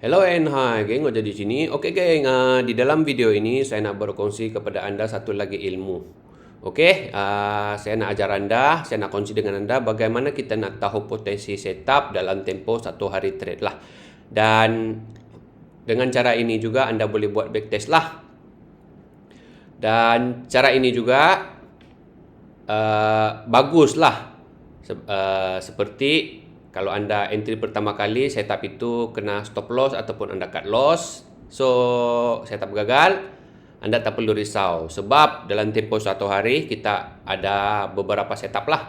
Hello and hi geng, Oja di sini. Oke geng, di dalam video ini saya nak berkongsi kepada anda satu lagi ilmu. Oke, saya nak ajar anda, saya nak kongsi dengan anda bagaimana kita nak tahu potensi setup dalam tempoh satu hari trade lah. Dan dengan cara ini juga anda boleh buat backtest lah. Dan cara ini juga bagus lah. Seperti kalau anda entry pertama kali, setup itu kena stop loss ataupun anda cut loss. So, setup gagal, anda tak perlu risau. Sebab dalam tempoh satu hari, kita ada beberapa setup lah.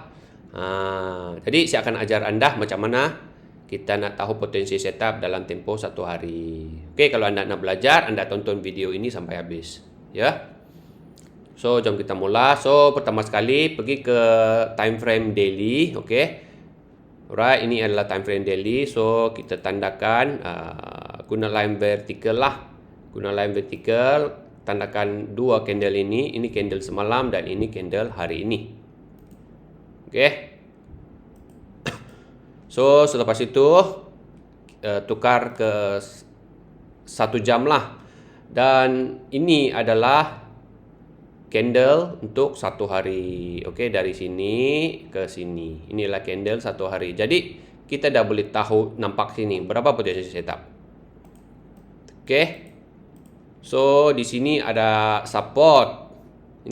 Jadi, saya akan ajar anda macam mana kita nak tahu potensi setup dalam tempoh satu hari. Oke, kalau anda nak belajar, anda tonton video ini sampai habis. Ya. So, jom kita mula. So, pertama sekali, pergi ke time frame daily. Oke. Alright, ini adalah time frame daily. So, kita tandakan guna line vertical lah. Guna line vertical, tandakan dua candle ini. Ini candle semalam dan ini candle hari ini. Oke. So, selepas itu tukar ke 1 jam lah. Dan ini adalah candle untuk satu hari. Oke, dari sini ke sini. Inilah candle satu hari. Jadi, kita dah boleh tahu nampak sini berapa potensi setup. Oke. So, di sini ada support.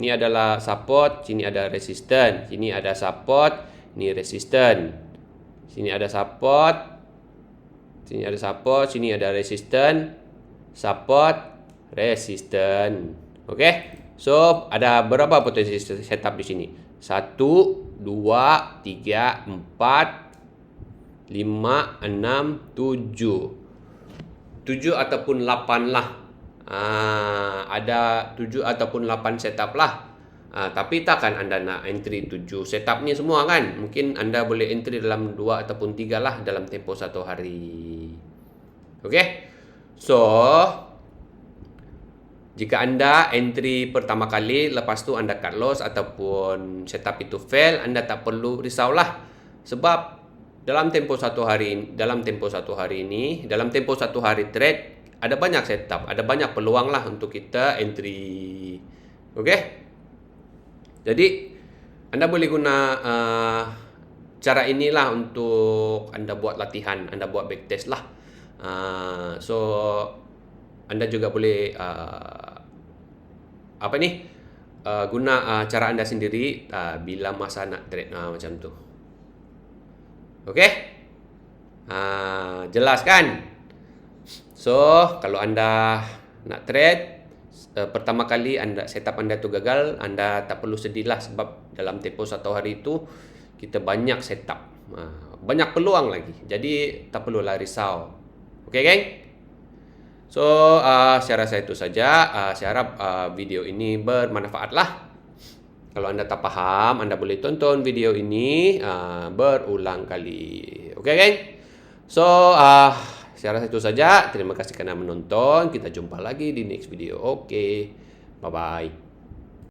Ini adalah support, sini ada resistance. Sini ada support, ini resistance. Sini ada support. Sini ada support, sini ada resistance. Support, resistance. Oke. So, ada berapa potensi setup di sini? 1, 2, 3, 4, 5, 6, 7. 7 ataupun 8 lah. Ada 7 ataupun 8 setup lah. Tapi takkan anda nak entry 7 setup ni semua kan? Mungkin anda boleh entry dalam 2 ataupun 3 lah dalam tempoh satu hari. Oke? So, jika anda entry pertama kali, lepas tu anda cut loss ataupun setup itu fail, anda tak perlu risaulah. Sebab dalam tempoh satu hari ini, dalam tempoh satu hari trade, ada banyak setup, ada banyak peluang lah untuk kita entry. Oke? Jadi, anda boleh guna cara inilah untuk anda buat latihan, anda buat backtest lah. So, anda juga boleh guna cara anda sendiri bila masa nak trade macam tu. Oke? Jelas kan? So, kalau anda nak trade pertama kali setup anda tu gagal, anda tak perlu sedih lah. Sebab dalam tempoh satu hari itu kita banyak setup, banyak peluang lagi. Jadi tak perlulah risau. Oke, geng? So, saya rasa itu saja. Saya harap video ini bermanfaat lah. Kalau anda tak paham, anda boleh tonton video ini berulang kali. Oke, geng? So, saya rasa itu saja. Terima kasih karena menonton. Kita jumpa lagi di next video. Oke, bye-bye.